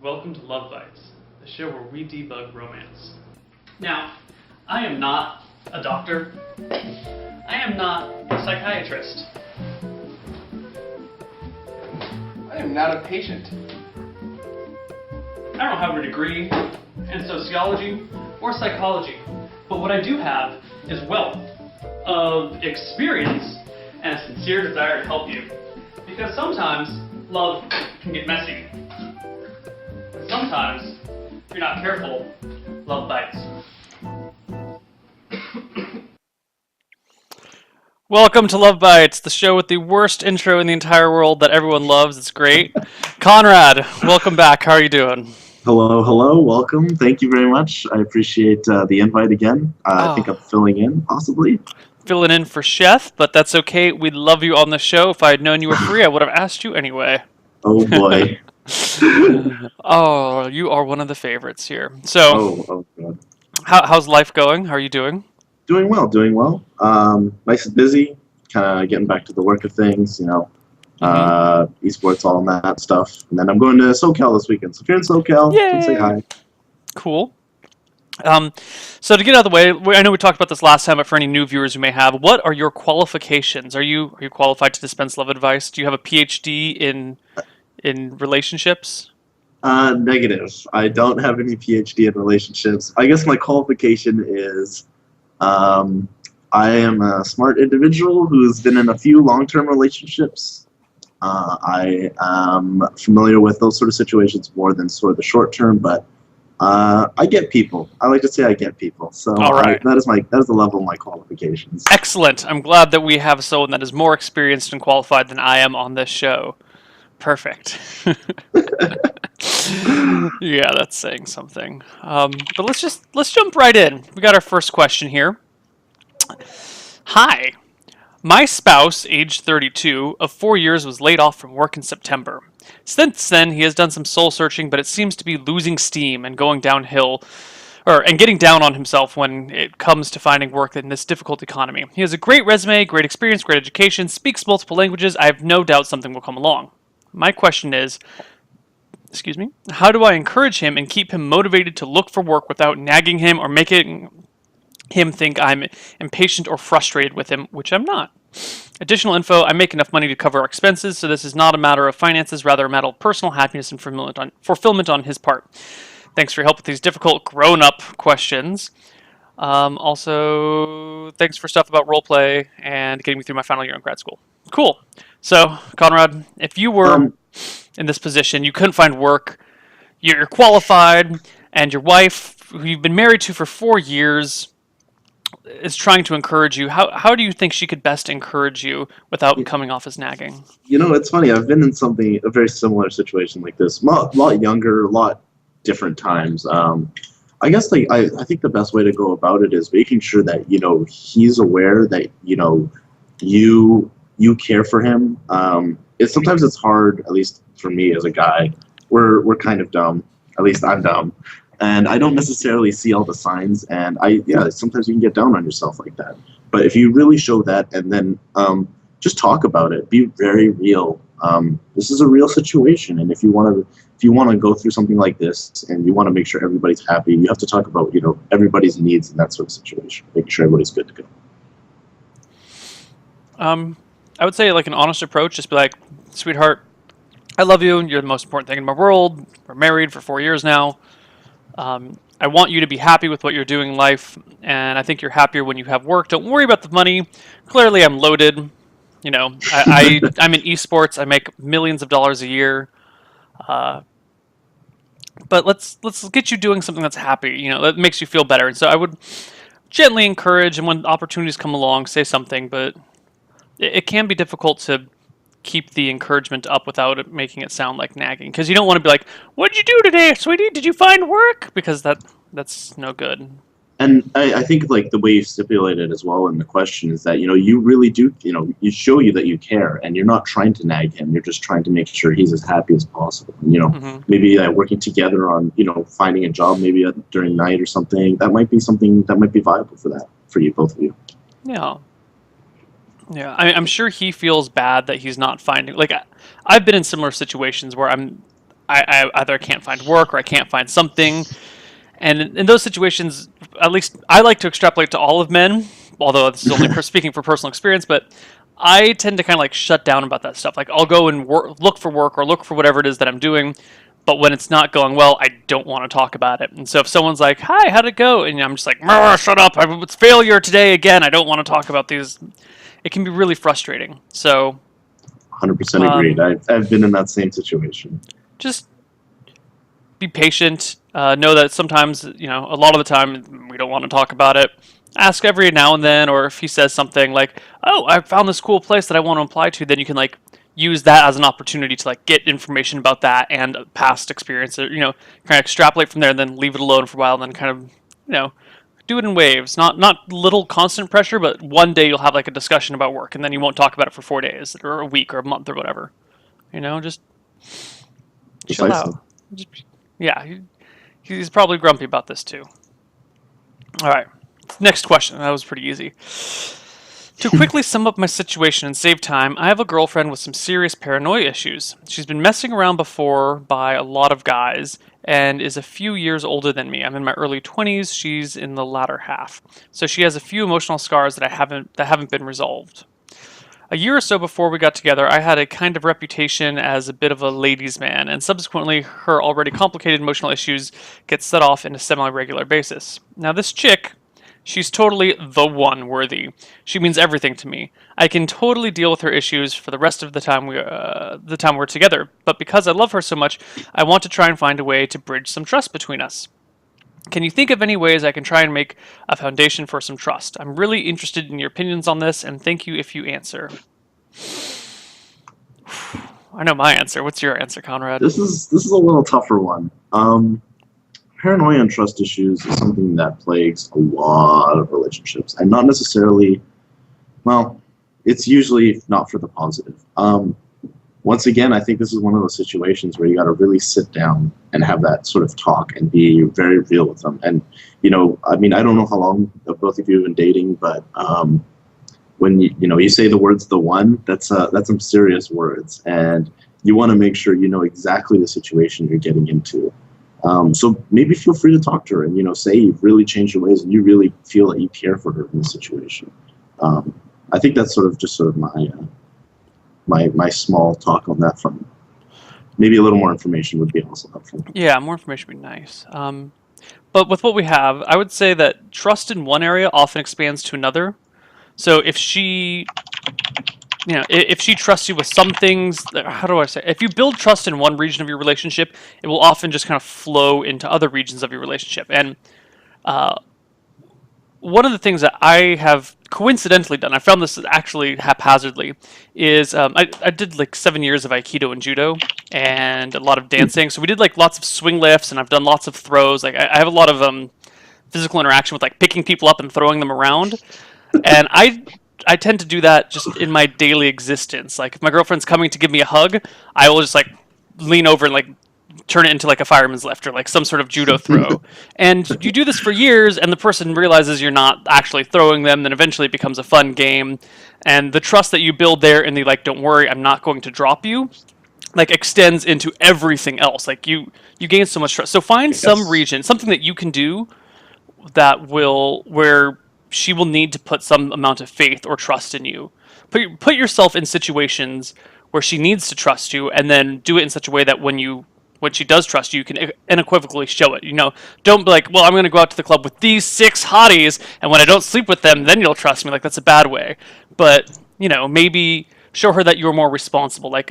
Welcome to LoveBytes, the show where we debug romance. Now, I am not a doctor. I am not a psychiatrist. I am not a patient. I don't have a degree in sociology or psychology, but what I do have is wealth of experience and a sincere desire to help you. Because sometimes love can get messy. And sometimes, if you're not careful, love bites. Welcome to LoveBytes, the show with the worst intro in the entire world that everyone loves. It's great. Conrad, welcome back. How are you doing? Hello, welcome. Thank you very much. I appreciate the invite again. I think I'm filling in, possibly. Filling in for Chef, but that's okay. We'd love you on the show. If I had known you were free, I would have asked you anyway. Oh, boy. Oh, you are one of the favorites here. So, Oh God. How's life going? How are you doing? Doing well. Nice and busy, kind of getting back to the work of things, esports, all that stuff. And then I'm going to SoCal this weekend. So if you're in SoCal, come say hi. Cool. So to get out of the way, I know we talked about this last time, but for any new viewers who may have, what are your qualifications? Are you qualified to dispense love advice? Do you have a PhD in relationships? Negative. I don't have any PhD in relationships. I guess my qualification is I am a smart individual who's been in a few long-term relationships. I am familiar with those sort of situations more than sort of the short-term, but I get people. I like to say I get people. So all right. That is the level of my qualifications. Excellent. I'm glad that we have someone that is more experienced and qualified than I am on this show. Perfect. Yeah, that's saying something. But let's jump right in. We got our first question here. Hi. My spouse, aged 32, of 4 years, was laid off from work in September. Since then, he has done some soul searching, but it seems to be losing steam and going downhill, and getting down on himself when it comes to finding work in this difficult economy. He has a great resume, great experience, great education, speaks multiple languages. I have no doubt something will come along. My question is, how do I encourage him and keep him motivated to look for work without nagging him or making him think I'm impatient or frustrated with him, which I'm not? Additional info, I make enough money to cover our expenses, so this is not a matter of finances, rather a matter of personal happiness and fulfillment on his part. Thanks for your help with these difficult grown-up questions. Also, thanks for stuff about roleplay and getting me through my final year in grad school. Cool. So, Conrad, if you were in this position, you couldn't find work, you're qualified, and your wife, who you've been married to for 4 years, is trying to encourage you, how do you think she could best encourage you without coming off as nagging? It's funny. I've been in a very similar situation like this. A lot younger, a lot different times. I guess I think the best way to go about it is making sure that he's aware that you care for him. Sometimes it's hard, at least for me as a guy. We're kind of dumb. At least I'm dumb. And I don't necessarily see all the signs, and sometimes you can get down on yourself like that. But if you really show that, and then just talk about it, be very real. This is a real situation, and if you want to go through something like this, and you want to make sure everybody's happy, you have to talk about everybody's needs in that sort of situation, making sure everybody's good to go. I would say like an honest approach, just be like, sweetheart, I love you, and you're the most important thing in my world. We're married for 4 years now. I want you to be happy with what you're doing in life, and I think you're happier when you have work. Don't worry about the money. Clearly, I'm loaded. I'm in esports. I make millions of dollars a year. But let's get you doing something that's happy. That makes you feel better. And so I would gently encourage, and when opportunities come along, say something. But it can be difficult to keep the encouragement up without it making it sound like nagging, because you don't want to be like, "What'd you do today, sweetie? Did you find work?" Because that's no good. And I think like the way you stipulated as well in the question is that you really do you show you that you care, and you're not trying to nag him. You're just trying to make sure he's as happy as possible. Maybe working together on finding a job maybe during night or something. That might be viable for you, both of you. Yeah. Yeah, I'm sure he feels bad that he's not finding. Like, I've been in similar situations where I either can't find work or I can't find something. And in those situations, at least I like to extrapolate to all of men, although this is only speaking for personal experience, but I tend to kind of like shut down about that stuff. Like I'll go and look for work or look for whatever it is that I'm doing, but when it's not going well, I don't want to talk about it. And so if someone's like, "Hi, how'd it go?" and I'm just like, "Shut up! It's failure today again. I don't want to talk about these." It can be really frustrating. So, 100% agreed. I've been in that same situation. Just be patient. Know that sometimes, a lot of the time we don't want to talk about it. Ask every now and then, or if he says something like, "Oh, I found this cool place that I want to apply to," then you can like use that as an opportunity to like get information about that and past experience. Kind of extrapolate from there, and then leave it alone for a while, and then kind of, do it in waves. Not little constant pressure, but one day you'll have like a discussion about work, and then you won't talk about it for 4 days or a week or a month or whatever. Just chill out. Yeah, he's probably grumpy about this too. All right, next question. That was pretty easy. To quickly sum up my situation and save time, I have a girlfriend with some serious paranoia issues. She's been messing around before by a lot of guys and is a few years older than me. I'm in my early 20s, she's in the latter half. So she has a few emotional scars that haven't been resolved. A year or so before we got together, I had a kind of reputation as a bit of a ladies' man, and subsequently her already complicated emotional issues get set off in a semi-regular basis. Now this chick, she's totally the one worthy. She means everything to me. I can totally deal with her issues for the rest of the time we're together, but because I love her so much, I want to try and find a way to bridge some trust between us. Can you think of any ways I can try and make a foundation for some trust? I'm really interested in your opinions on this, and thank you if you answer. I know my answer. What's your answer, Conrad? This is a little tougher one. Paranoia and trust issues is something that plagues a lot of relationships, and not necessarily. Well, it's usually not for the positive. Once again, I think this is one of those situations where you got to really sit down and have that sort of talk and be very real with them. And, I don't know how long both of you have been dating, but when you say the words "the one," that's some serious words, and you want to make sure you know exactly the situation you're getting into. So maybe feel free to talk to her and, say you've really changed your ways and you really feel that you care for her in this situation. I think that's sort of my small talk on that front. Maybe a little more information would be also helpful. Yeah, more information would be nice. But with what we have, I would say that trust in one area often expands to another. So if she trusts you with some things, how do I say? If you build trust in one region of your relationship, it will often just kind of flow into other regions of your relationship. And one of the things that I have coincidentally done, I found this actually haphazardly, is I did like 7 years of Aikido and Judo and a lot of dancing. So we did like lots of swing lifts, and I've done lots of throws. Like I have a lot of physical interaction with like picking people up and throwing them around. And I tend to do that just in my daily existence. Like if my girlfriend's coming to give me a hug, I will just like lean over and like turn it into like a fireman's lift or like some sort of judo throw. And you do this for years, and the person realizes you're not actually throwing them, then eventually it becomes a fun game. And the trust that you build there in the like, don't worry, I'm not going to drop you, like extends into everything else. Like you gain so much trust. So find some region, something that you can do where she will need to put some amount of faith or trust in you. Put yourself in situations where she needs to trust you, and then do it in such a way that when she does trust you, you can unequivocally show it. Don't be like, well, I'm going to go out to the club with these 6 hotties, and when I don't sleep with them, then you'll trust me. Like, that's a bad way. But, maybe show her that you're more responsible. Like,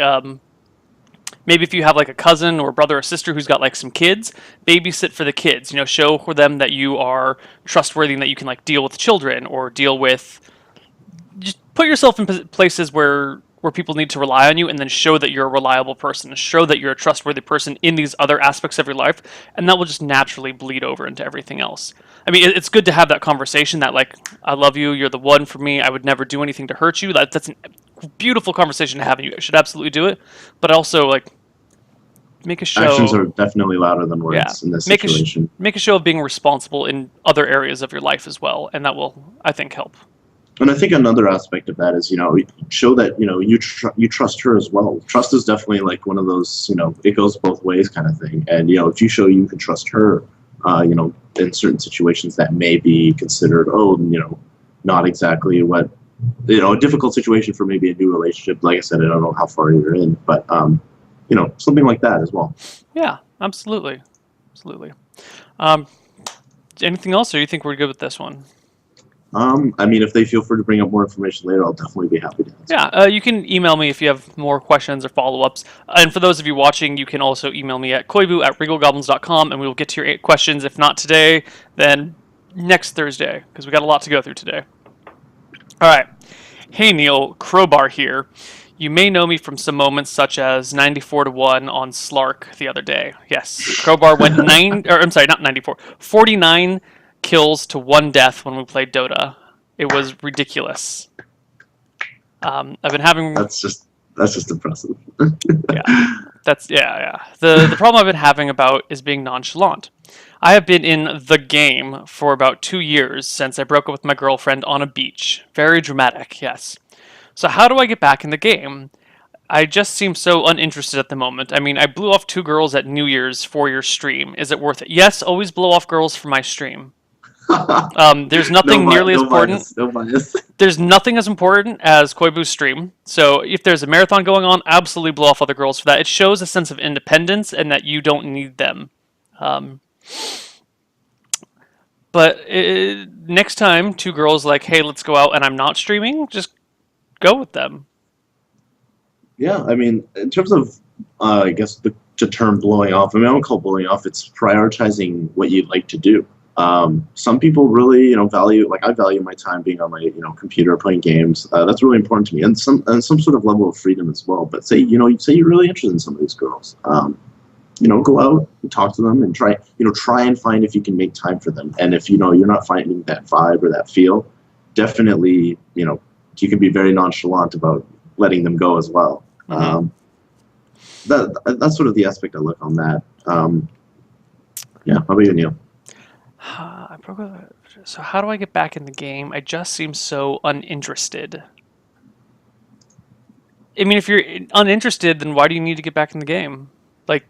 maybe if you have like a cousin or brother or sister who's got like some kids, babysit for the kids. Show them that you are trustworthy and that you can like deal with children or deal with. Just put yourself in places where people need to rely on you, and then show that you're a reliable person. Show that you're a trustworthy person in these other aspects of your life, and that will just naturally bleed over into everything else. I mean, it's good to have that conversation that like, I love you, you're the one for me, I would never do anything to hurt you. That's a beautiful conversation to have, and you should absolutely do it. But also, like, make a show. Actions are definitely louder than words in this situation. Make a show of being responsible in other areas of your life as well, and that will, I think, help. And I think another aspect of that is, show that, you trust her as well. Trust is definitely like one of those, it goes both ways kind of thing. And, if you show you can trust her, in certain situations that may be considered, not exactly what, a difficult situation for maybe a new relationship. Like I said, I don't know how far you're in, but, something like that as well. Yeah, absolutely. Absolutely. Um, anything else, or you think we're good with this one? I mean, if they feel free to bring up more information later, I'll definitely be happy to answer. Yeah, you can email me if you have more questions or follow-ups. And for those of you watching, you can also email me at koibu@regalgoblins.com, and we will get to your questions. If not today, then next Thursday, because we got a lot to go through today. All right. Hey, Neil, Crowbar here. You may know me from some moments such as 94-1 on Slark the other day. Yes, Crowbar went 49 kills to 1 death when we played Dota. It was ridiculous. I've been having That's just impressive. yeah. The problem I've been having about is being nonchalant. I have been in the game for about 2 years since I broke up with my girlfriend on a beach. Very dramatic, yes. So how do I get back in the game? I just seem so uninterested at the moment. I mean, I blew off 2 girls at New Year's for your stream. Is it worth it? Yes, always blow off girls for my stream. There's nothing nearly as important. No bias. There's nothing as important as Koibu's stream. So if there's a marathon going on, absolutely blow off other girls for that. It shows a sense of independence and that you don't need them. But next time, 2 girls like, hey, let's go out, and I'm not streaming, just go with them. Yeah, I mean, in terms of, I guess the term blowing off, I don't call it blowing off. It's prioritizing what you'd like to do. Some people really, value, like I value my time being on my, computer playing games. That's really important to me, and some sort of level of freedom as well. But say you're really interested in some of these girls. Go out and talk to them and try and find if you can make time for them. And if you're not finding that vibe or that feel, definitely you can be very nonchalant about letting them go as well. Mm-hmm. That's sort of the aspect I look on that. Yeah, how about you, Neil? So how do I get back in the game? I just seem so uninterested. I mean, if you're uninterested, then why do you need to get back in the game? Like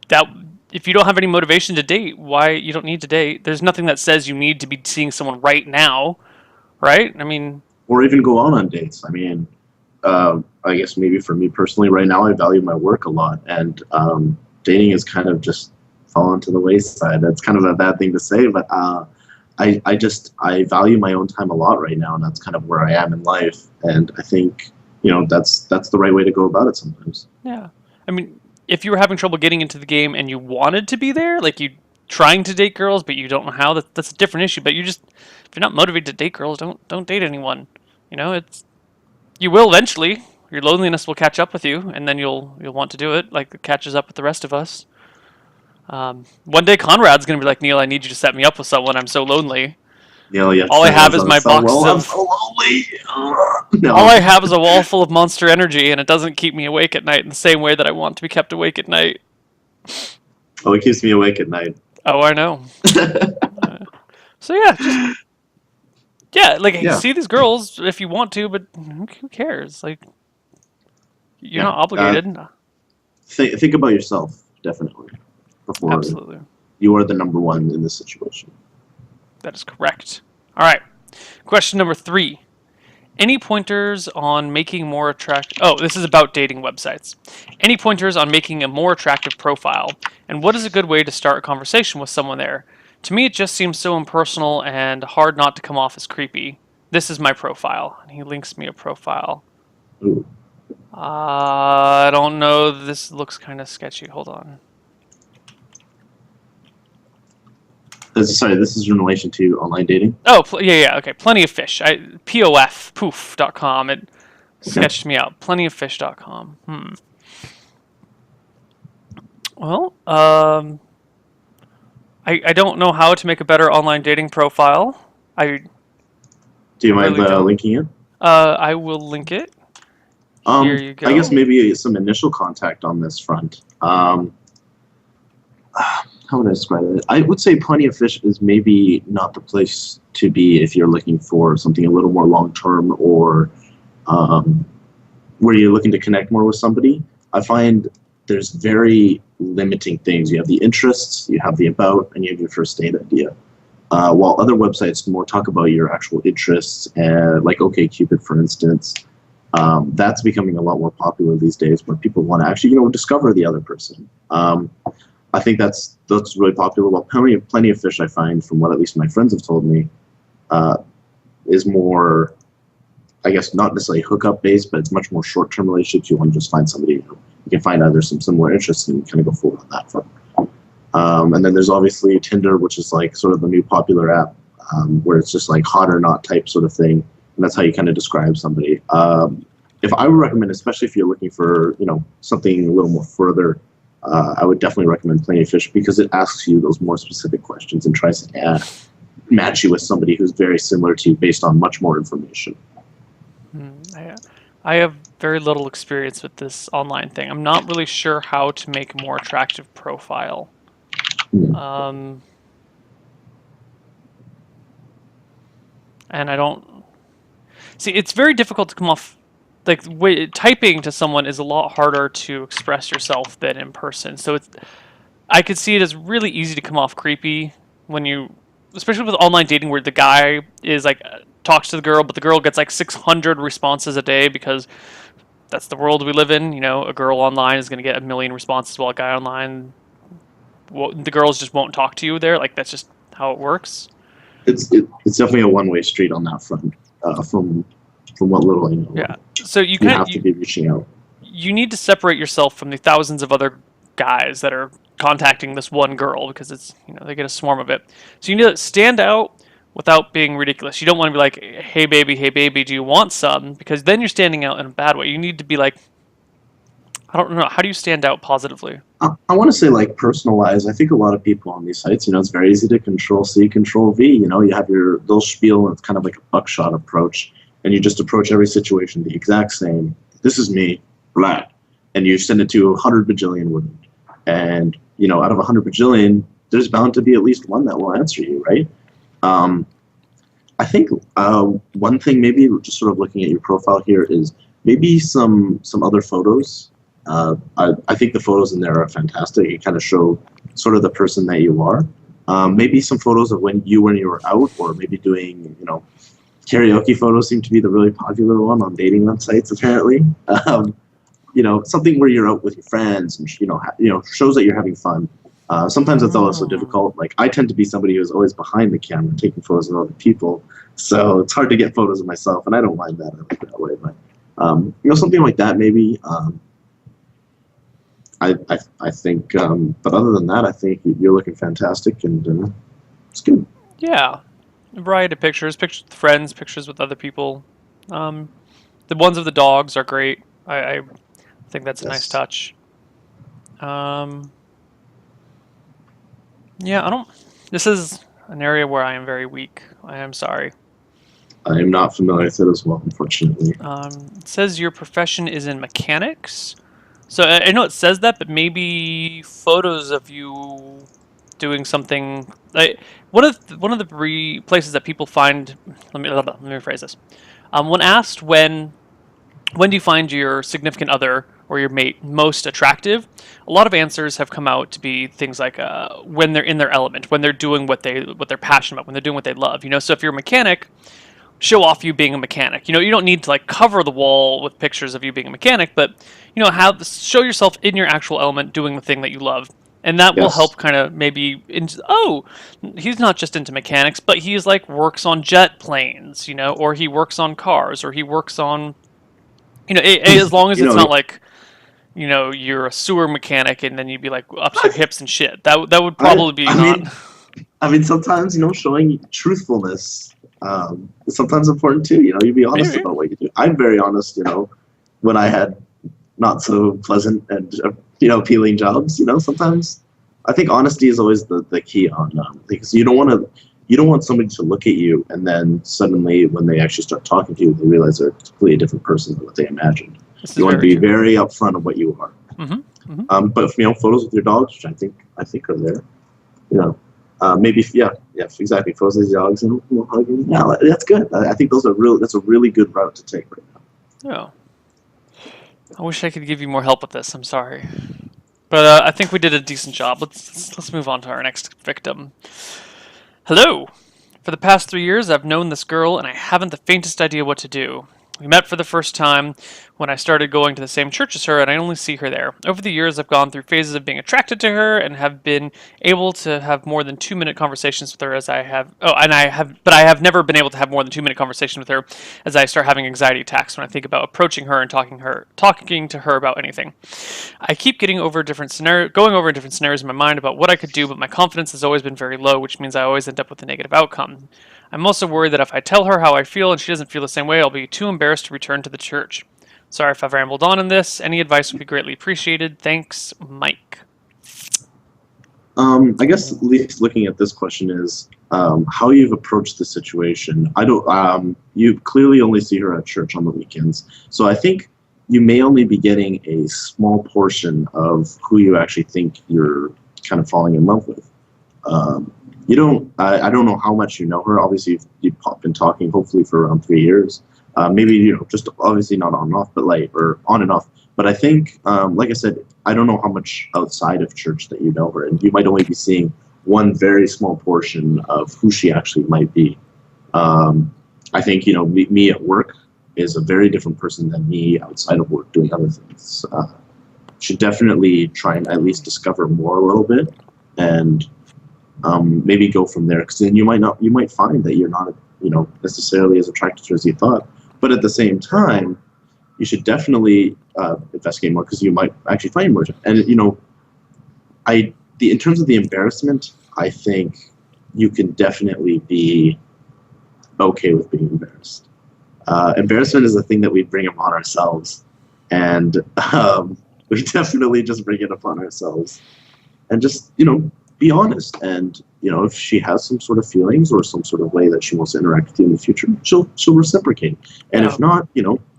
that. If you don't have any motivation to date, why you don't need to date? There's nothing that says you need to be seeing someone right now, right? I mean, or even go out on dates. I mean, I guess maybe for me personally, right now I value my work a lot, and dating is kind of just fallen to the wayside. That's kind of a bad thing to say, but I value my own time a lot right now, and that's kind of where I am in life. And I think that's the right way to go about it sometimes. Yeah, I mean, if you were having trouble getting into the game and you wanted to be there, like you trying to date girls, but you don't know how, that's a different issue. But if you're not motivated to date girls, don't date anyone. You will eventually. Your loneliness will catch up with you, and then you'll want to do it, like it catches up with the rest of us. One day Conrad's gonna be like, Neil, I need you to set me up with someone. I'm so lonely. Neil, all I have is my box of. I'm so lonely. No. All I have is a wall full of Monster Energy, and it doesn't keep me awake at night in the same way that I want to be kept awake at night. Oh, it keeps me awake at night. Oh, I know. So yeah, see these girls if you want to, but who cares? Like, you're not obligated. Think about yourself, definitely. Before Absolutely. You are the number one in this situation. That is correct. All right. Question number 3. Any pointers on making more attractive... Oh, this is about dating websites. Any pointers on making a more attractive profile? And what is a good way to start a conversation with someone there? To me, it just seems so impersonal and hard not to come off as creepy. This is my profile. And he links me a profile. Ooh. I don't know. This looks kind of sketchy. Hold on. Sorry, this is in relation to online dating? Oh, yeah, okay. Plenty of Fish. poof.com. It sketched me out. Plentyoffish.com. Well, I don't know how to make a better online dating profile. Do you mind linking it? I will link it. Here you go. I guess maybe some initial contact on this front. How how would I describe it? I would say Plenty of Fish is maybe not the place to be if you're looking for something a little more long term, or where you're looking to connect more with somebody. I find there's very limiting things. You have the interests, you have the about, and you have your first date idea. While other websites more talk about your actual interests, like OkCupid, for instance, that's becoming a lot more popular these days, where people want to actually, discover the other person. I think that's really popular. Well, Plenty of Fish, I find, from what at least my friends have told me, is more, I guess, not necessarily hookup based, but it's much more short-term relationships. You want to just find somebody, you can find either some similar interests and kind of go forward on that front. And then there's obviously Tinder, which is like sort of the new popular app, where it's just like hot or not type sort of thing, and that's how you kind of describe somebody. If I would recommend, especially if you're looking for something a little more further, I would definitely recommend Plenty of Fish, because it asks you those more specific questions and tries to match you with somebody who's very similar to you based on much more information. I have very little experience with this online thing. I'm not really sure how to make a more attractive profile. And I don't see. It's very difficult to come off. Like, typing to someone is a lot harder to express yourself than in person. So I could see it as really easy to come off creepy when you, especially with online dating, where the guy is like talks to the girl, but the girl gets like 600 responses a day, because that's the world we live in. A girl online is going to get 1 million responses, while a guy online, the girls just won't talk to you there. Like, that's just how it works. It's definitely a one-way street on that front. From what little I know. Yeah. So you have to be reaching out. You need to separate yourself from the thousands of other guys that are contacting this one girl, because it's they get a swarm of it. So you need to stand out without being ridiculous. You don't want to be like, hey baby, do you want some? Because then you're standing out in a bad way. You need to be like, I don't know, how do you stand out positively? I want to say, like, personalized. I think a lot of people on these sites, it's very easy to Control-C, Control-V. You have your little spiel, and it's kind of like a buckshot approach. And you just approach every situation the exact same. This is me, black. And you send it to 100 bajillion women. And, out of 100 bajillion, there's bound to be at least one that will answer you, right? I think one thing, maybe just sort of looking at your profile here, is maybe some other photos. I think the photos in there are fantastic. You kind of show sort of the person that you are. Maybe some photos of when you were out, or maybe doing, karaoke photos seem to be the really popular one on dating websites, apparently. Something where you're out with your friends, and shows that you're having fun. Sometimes it's also difficult. Like, I tend to be somebody who's always behind the camera taking photos of other people, so it's hard to get photos of myself, and I don't mind that. I like that way, but something like that maybe. I think, but other than that, I think you're looking fantastic, and it's good. Yeah. A variety of pictures with friends, pictures with other people. The ones of the dogs are great. I think that's a nice touch. Yeah, this is an area where I am very weak. I am sorry. I am not familiar with it as well, unfortunately. It says your profession is in mechanics. So I know it says that, but maybe photos of you doing something, like one of the places that people find. Let me rephrase this. When asked when do you find your significant other or your mate most attractive, a lot of answers have come out to be things like when they're in their element, when they're doing what they're passionate about, when they're doing what they love. So if you're a mechanic, show off you being a mechanic. You don't need to like cover the wall with pictures of you being a mechanic, but show yourself in your actual element doing the thing that you love. And that will help kind of maybe he's not just into mechanics, but he's like works on jet planes, or he works on cars, or he works on, as long as it's not like, you're a sewer mechanic and then you'd be like up to your hips and shit. That would probably be not. I mean, sometimes, showing truthfulness is sometimes important too. You be honest about what you do. I'm very honest, when I had not so pleasant and appealing jobs. Sometimes I think honesty is always the key on because you don't want somebody to look at you and then suddenly when they actually start talking to you, they realize they're a completely different person than what they imagined. You want to be very upfront of what you are. Mm-hmm. Mm-hmm. But photos with your dogs, which I think are there. you know, maybe yeah, exactly. Throws his dogs and we'll hug him. Yeah, that's good. I think that's a really good route to take right Oh, I wish I could give you more help with this. I'm sorry, but I think we did a decent job. Let's move on to our next victim. Hello. For the past 3 years, I've known this girl, and I haven't the faintest idea what to do. We met for the first time when I started going to the same church as her, and I only see her there. Over the years, I've gone through phases of being attracted to her, and have been able to have more than 2 minute conversations with her as I have. Oh, and I have, but I have never been able to have more than 2 minute conversations with her, as I start having anxiety attacks when I think about approaching her and talking to her about anything. I keep going over different scenarios in my mind about what I could do, but my confidence has always been very low, which means I always end up with a negative outcome. I'm also worried that if I tell her how I feel and she doesn't feel the same way, I'll be too embarrassed to return to the church. Sorry if I've rambled on in this. Any advice would be greatly appreciated. Thanks, Mike. I guess at least looking at this question is how you've approached the situation. I don't. You clearly only see her at church on the weekends, so I think you may only be getting a small portion of who you actually think you're kind of falling in love with. You don't. I don't know how much you know her. Obviously, you've been talking hopefully for around 3 years. Maybe just obviously not on and off, but or on and off. But I think, like I said, I don't know how much outside of church that you know her, and you might only be seeing one very small portion of who she actually might be. I think me at work is a very different person than me outside of work doing other things. Should definitely try and at least discover more a little bit, and maybe go from there. Because then you might find that you're not necessarily as attracted to her as you thought. But at the same time, you should definitely investigate more because you might actually find more. And in terms of the embarrassment, I think you can definitely be okay with being embarrassed. Embarrassment is a thing that we bring upon ourselves, and we definitely just bring it upon ourselves. And just be honest. And if she has some sort of feelings or some sort of way that she wants to interact with you in the future, she'll reciprocate. And if not,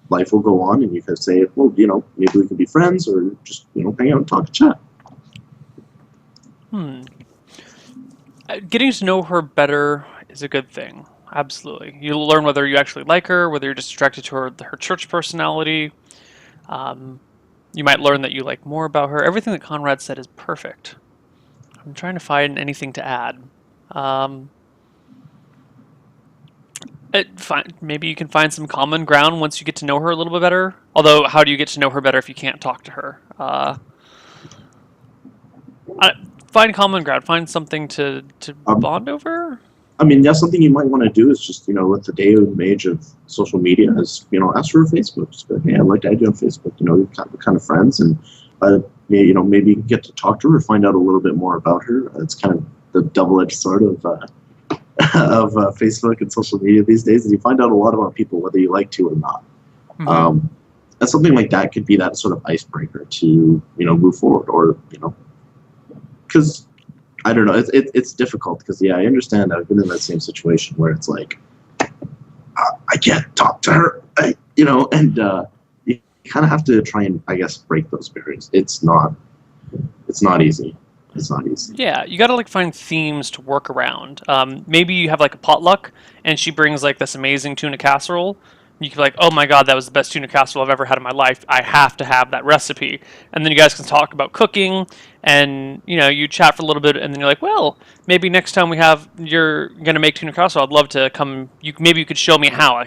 life will go on, and you can say, well, maybe we could be friends, or just hang out and talk, chat. Getting to know her better is a good thing. Absolutely. You'll learn whether you actually like her, whether you're just attracted to her church personality. You might learn that you like more about her. Everything that Conrad said is perfect. I'm trying to find anything to add. Maybe you can find some common ground once you get to know her a little bit better. Although, how do you get to know her better if you can't talk to her? Find common ground. Find something to bond over. I mean, that's something you might want to do. Is just with the day and age of social media, is ask for her Facebook. Just go, hey, I'd like to add you on Facebook. We're kind of friends, and maybe you can get to talk to her, find out a little bit more about her. It's kind of the double-edged sword of Facebook and social media these days, and you find out a lot about people whether you like to or not. Mm-hmm. And something like that could be that sort of icebreaker to move forward, or because I don't know, it's difficult because I understand. I've been in that same situation where it's like I can't talk to her, and you kind of have to try and, I guess, break those barriers. It's not easy. It's not easy. Yeah, you gotta find themes to work around. Maybe you have a potluck, and she brings this amazing tuna casserole. You can be like, oh my god, that was the best tuna casserole I've ever had in my life. I have to have that recipe. And then you guys can talk about cooking, and you chat for a little bit, and then you're like, well, maybe next time you're gonna make tuna casserole, I'd love to come. Maybe you could show me how.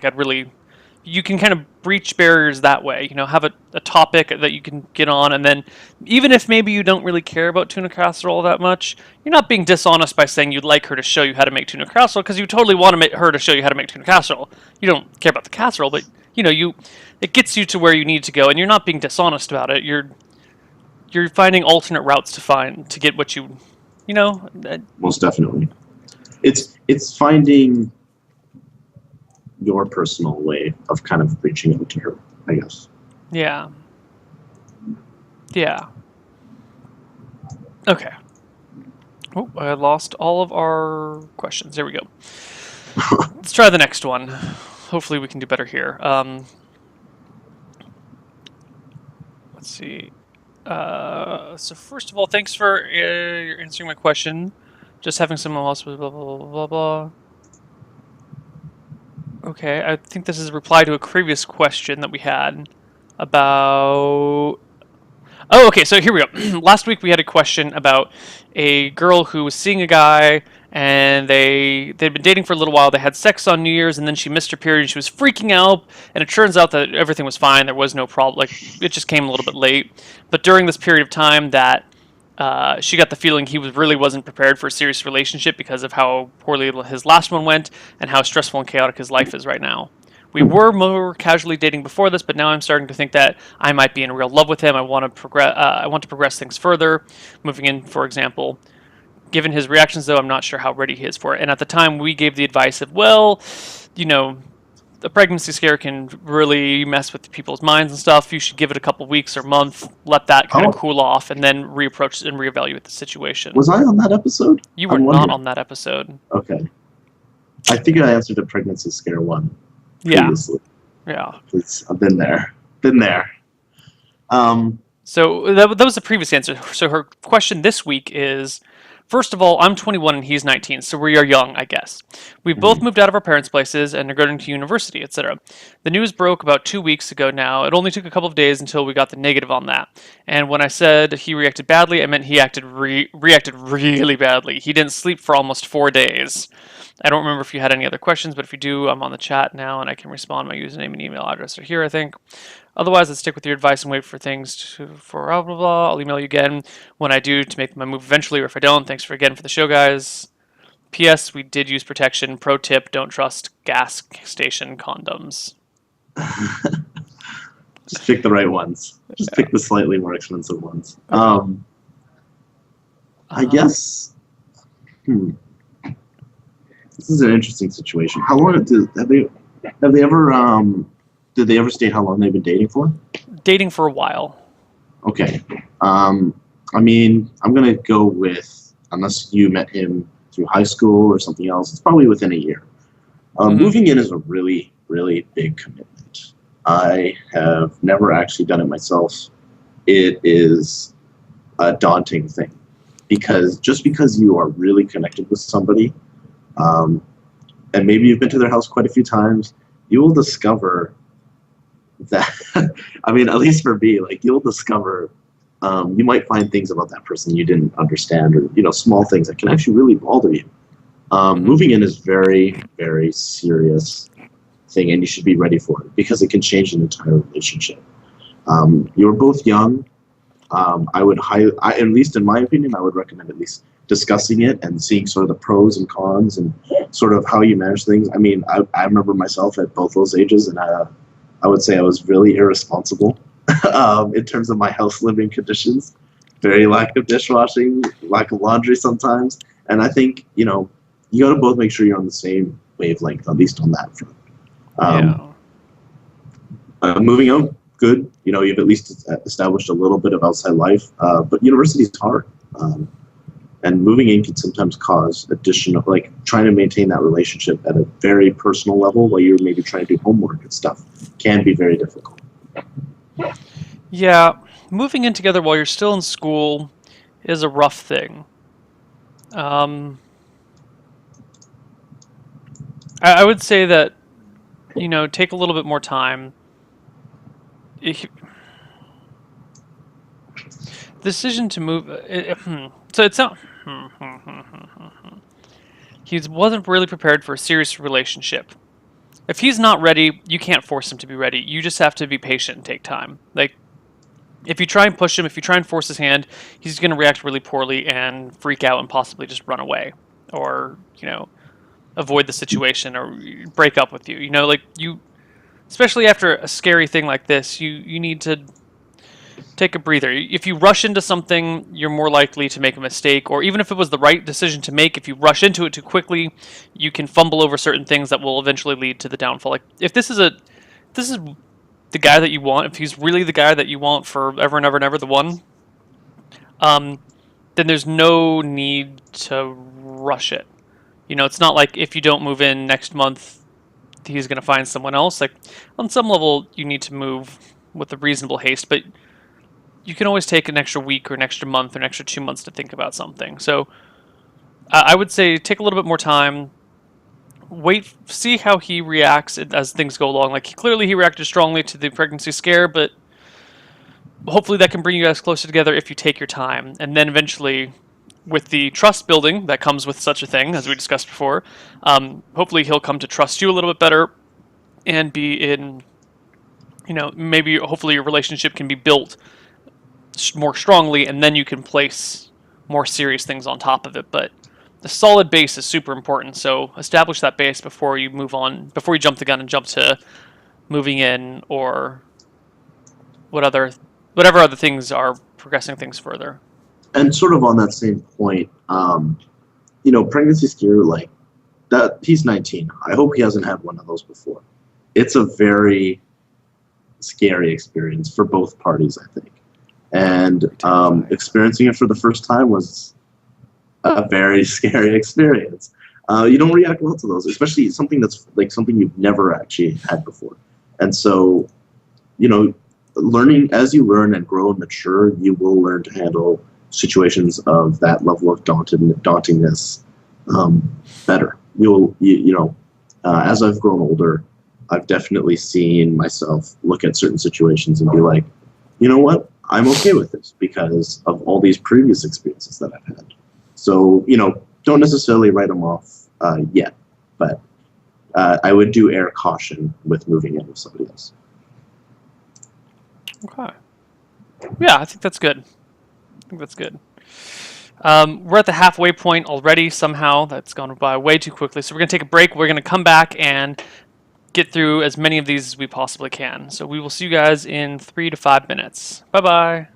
You can kind of breach barriers that way. Have a topic that you can get on, and then even if maybe you don't really care about tuna casserole that much, you're not being dishonest by saying you'd like her to show you how to make tuna casserole, because you totally want her to show you how to make tuna casserole. You don't care about the casserole, but it gets you to where you need to go, and you're not being dishonest about it. You're finding alternate routes to get what you. Most definitely, it's finding your personal way of kind of reaching out to her, I guess. Yeah. Okay. Oh, I lost all of our questions. There we go. Let's try the next one. Hopefully we can do better here. Let's see. So first of all, thanks for answering my question. Just having someone else with blah, blah, blah, blah, blah. Okay, I think this is a reply to a previous question that we had about... Oh, okay, so here we go. Last week we had a question about a girl who was seeing a guy, and they'd been dating for a little while. They had sex on New Year's, and then she missed her period, and she was freaking out, and it turns out that everything was fine. There was no problem. Like, it just came a little bit late. But during this period of time that she got the feeling he really wasn't prepared for a serious relationship because of how poorly his last one went and how stressful and chaotic his life is right now. We were more casually dating before this, but now I'm starting to think that I might be in real love with him. I want to progress. I want to progress things further. Moving in, for example. Given his reactions, though, I'm not sure how ready he is for it. And at the time, we gave the advice of, well, you know, the pregnancy scare can really mess with people's minds and stuff. You should give it a couple weeks or month, let that kind of cool off, and then reapproach and reevaluate the situation. Was I on that episode? You were not on that episode. Okay. I think I answered a pregnancy scare one. Previously. Yeah. I've been there. Been there. So that was the previous answer. So her question this week is, first of all, I'm 21 and he's 19, so we are young, I guess. We've both moved out of our parents' places and are going to university, etc. The news broke about 2 weeks ago now. It only took a couple of days until we got the negative on that. And when I said he reacted badly, I meant he reacted really badly. He didn't sleep for almost 4 days. I don't remember if you had any other questions, but if you do, I'm on the chat now and I can respond. My username and email address are here, I think. Otherwise, let's stick with your advice and wait for things for blah, blah, blah. I'll email you again when I do to make my move eventually, or if I don't. Thanks for the show, guys. P.S. We did use protection. Pro tip, don't trust gas station condoms. Just pick the right ones. Just pick the slightly more expensive ones. I guess... This is an interesting situation. How long did they ever state how long they've been dating for? Dating for a while. Okay. I mean, I'm gonna go with, unless you met him through high school or something else, it's probably within a year. Moving in is a really, really big commitment. I have never actually done it myself. It is a daunting thing because just because you are really connected with somebody, and maybe you've been to their house quite a few times, you will discover that, I mean, at least for me, like, you'll discover, you might find things about that person you didn't understand, or, you know, small things that can actually really bother you. Moving in is very, very serious thing, and you should be ready for it, because it can change an entire relationship. You're both young. I would at least in my opinion, I would recommend at least discussing it and seeing sort of the pros and cons and sort of how you manage things. I mean, I remember myself at both those ages, and I would say I was really irresponsible in terms of my house living conditions. Very lack of dishwashing, lack of laundry sometimes. And I think, you know, you got to both make sure you're on the same wavelength, at least on that front. Moving out, good. You know, you've at least established a little bit of outside life, but university is hard. And moving in can sometimes cause additional, like, trying to maintain that relationship at a very personal level while you're maybe trying to do homework and stuff can be very difficult. Yeah, moving in together while you're still in school is a rough thing. I would say that, you know, take a little bit more time. Decision to move. So it's not. He wasn't really prepared for a serious relationship. If he's not ready, you can't force him to be ready. You just have to be patient and take time. Like, if you try and push him, if you try and force his hand, he's going to react really poorly and freak out and possibly just run away, or, you know, avoid the situation or break up with you. You know, like, you, especially after a scary thing like this, you need to take a breather. If you rush into something, you're more likely to make a mistake, or even if it was the right decision to make, if you rush into it too quickly, you can fumble over certain things that will eventually lead to the downfall. Like, if this is the guy that you want, if he's really the guy that you want forever and ever and ever, the one, then there's no need to rush it. You know, it's not like if you don't move in next month, he's going to find someone else. Like, on some level, you need to move with a reasonable haste, but you can always take an extra week or an extra month or an extra 2 months to think about something. So I would say take a little bit more time. Wait, see how he reacts as things go along. Like clearly he reacted strongly to the pregnancy scare, but hopefully that can bring you guys closer together if you take your time. And then eventually, with the trust building that comes with such a thing, as we discussed before, hopefully he'll come to trust you a little bit better and be in, maybe hopefully your relationship can be built more strongly, and then you can place more serious things on top of it. But the solid base is super important. So establish that base before you move on, before you jump the gun and jump to moving in or whatever other things are progressing things further. And sort of on that same point, pregnancy scare, like that, he's 19. I hope he hasn't had one of those before. It's a very scary experience for both parties, I think. And experiencing it for the first time was a very scary experience. You don't react well to those, especially something that's like something you've never actually had before. And so, learning as you learn and grow and mature, you will learn to handle situations of that level of dauntingness better. As I've grown older, I've definitely seen myself look at certain situations and be like, you know what, I'm okay with this because of all these previous experiences that I've had. So, don't necessarily write them off yet, but I would do air caution with moving in with somebody else. Okay. Yeah, I think that's good. We're at the halfway point already. Somehow that's gone by way too quickly. So we're going to take a break. We're going to come back and get through as many of these as we possibly can. So we will see you guys in 3 to 5 minutes. Bye-bye.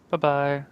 Bye-bye.